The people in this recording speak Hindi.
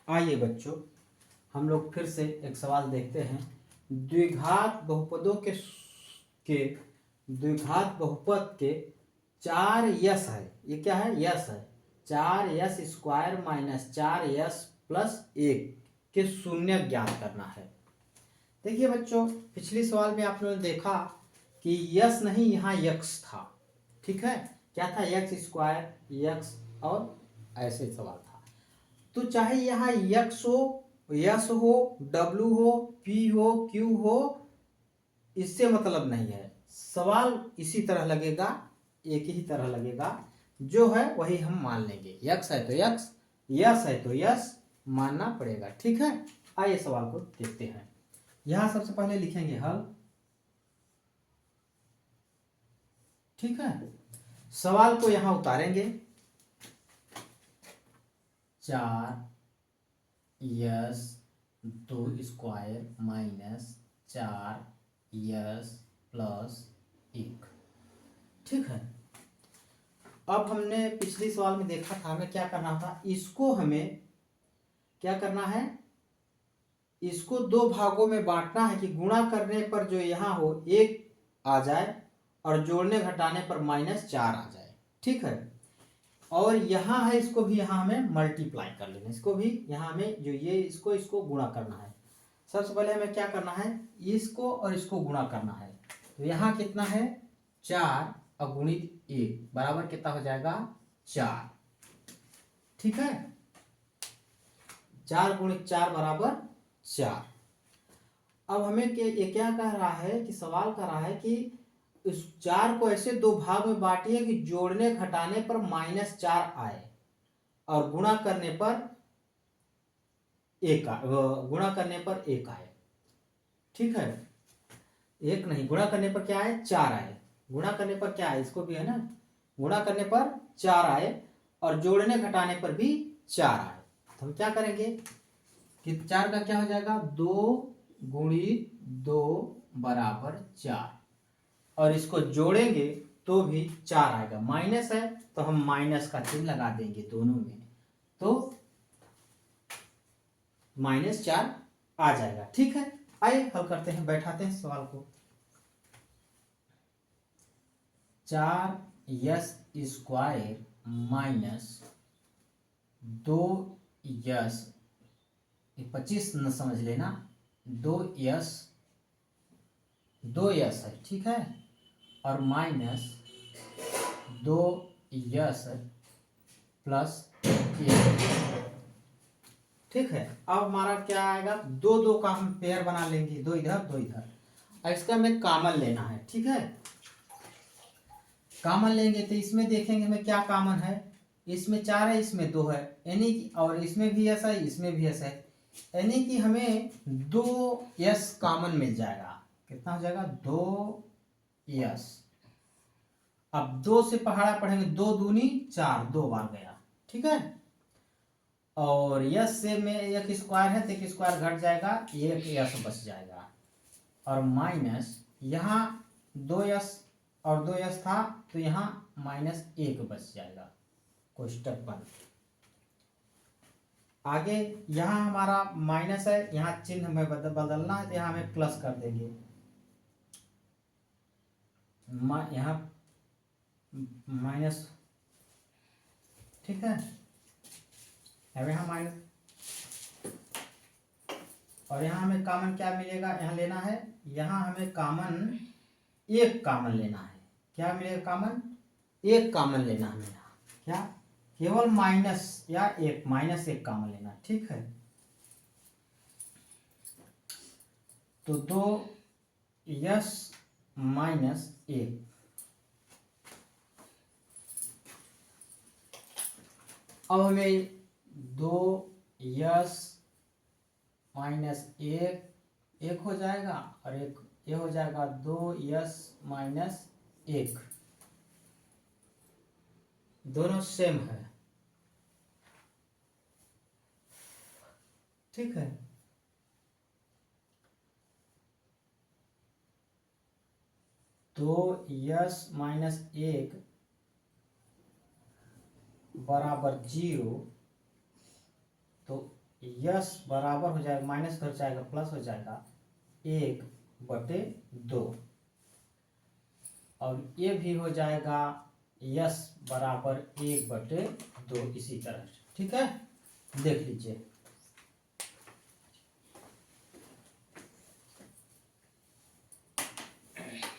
आइए बच्चों, हम लोग फिर से एक सवाल देखते हैं। द्विघात बहुपदों के द्विघात बहुपद के 4 यस है। ये क्या है? यस है। 4s² माइनस 4s प्लस 1 के शून्य ज्ञात करना है। देखिए बच्चों, पिछली सवाल में आप लोगों ने देखा कि यस नहीं, यहाँ यक्स था। ठीक है, क्या था? x² यक्स और ऐसे सवाल था। तो चाहे यहाँ यक्स हो, यस हो, डब्लू हो, पी हो, क्यू हो, इससे मतलब नहीं है। सवाल इसी तरह लगेगा, एक ही तरह लगेगा। जो है वही हम मान लेंगे। यक्स है तो यक्स, यस है तो यस मानना पड़ेगा। ठीक है, आइए सवाल को देखते हैं। यहां सबसे पहले लिखेंगे हल। ठीक है, सवाल को यहां उतारेंगे। 4s² minus 4s plus 1। ठीक है, अब हमने पिछली सवाल में देखा था हमें क्या करना था। इसको हमें क्या करना है? इसको दो भागों में बांटना है कि गुणा करने पर जो यहाँ हो 1 आ जाए और जोड़ने घटाने पर -4 आ जाए। ठीक है, और यहाँ है, इसको भी यहाँ हमें मल्टीप्लाई कर लेना। इसको भी यहाँ हमें जो ये इसको गुणा करना है। सबसे पहले हमें क्या करना है? इसको और इसको गुणा करना है। तो यहाँ कितना है? 4 अगुणित 1 बराबर कितना हो जाएगा? 4। ठीक है, 4 गुणित 4 बराबर 4। अब हमें ये क्या कह रहा है कि सवाल कर रहा है कि इस 4 को ऐसे दो भाग में बांटिए कि जोड़ने घटाने पर -4 आए और गुणा करने पर 1 आए। ठीक है, 1 नहीं, गुणा करने पर क्या आए? 4 आए। गुणा करने पर क्या आए? इसको भी है ना, गुणा करने पर 4 आए और जोड़ने घटाने पर भी 4 आए। तो हम क्या करेंगे कि 4 का क्या हो जाएगा? 2 गुणित 2 बराबर 4, और इसको जोड़ेंगे तो भी 4 आएगा। माइनस है तो हम माइनस का चिन्ह लगा देंगे दोनों में, तो -4 आ जाएगा। ठीक है, आइए हल करते हैं, बैठाते हैं सवाल को। 4s² माइनस 2s, 25 न समझ लेना, 2s है। ठीक है, और माइनस 2s प्लस 1। ठीक है, अब हमारा क्या आएगा? 2 का हम पेयर बना लेंगे, 2 इधर 2 इधर, और इसका हमें कॉमन लेना है। ठीक है, कॉमन लेंगे तो इसमें देखेंगे हमें क्या कॉमन है। इसमें 4 है, इसमें 2 है, यानी कि, और इसमें भी ऐसा है, इसमें भी ऐसा है, यानी कि हमें 2s कॉमन मिल जाएगा। कितना हो जाएगा? 2s। अब 2 से पहाड़ा पढ़ेंगे, 2 दूनी 4, 2 बार गया। ठीक है, और यस से में 1² है तो 1² घट जाएगा, 1s बच जाएगा, और माइनस यहाँ 2s और 2s था तो यहाँ -1 बच जाएगा। कोष्टक बंद। आगे यहाँ हमारा माइनस है, यहाँ चिन्ह हमें बदलना है तो यहाँ हमें प्लस कर देंगे। यहाँ माइनस। ठीक है, अब यहाँ माइनस, और यहाँ हमें कॉमन क्या मिलेगा? यहाँ लेना है, यहाँ हमें कॉमन 1 कॉमन लेना है। क्या मिलेगा? कॉमन 1 कॉमन लेना है यहाँ। क्या? केवल माइनस या -1 कॉमन लेना। ठीक है, तो 2s माइनस 1। अब हमें 2s माइनस 1 हो जाएगा, और एक ये हो जाएगा 2s माइनस 1। दोनों सेम है। ठीक है, तो s माइनस 1 बराबर 0, तो यस बराबर हो जाएगा, माइनस कर जाएगा प्लस हो जाएगा 1/2, और ये भी हो जाएगा यस बराबर 1/2 इसी तरह से। ठीक है, देख लीजिए।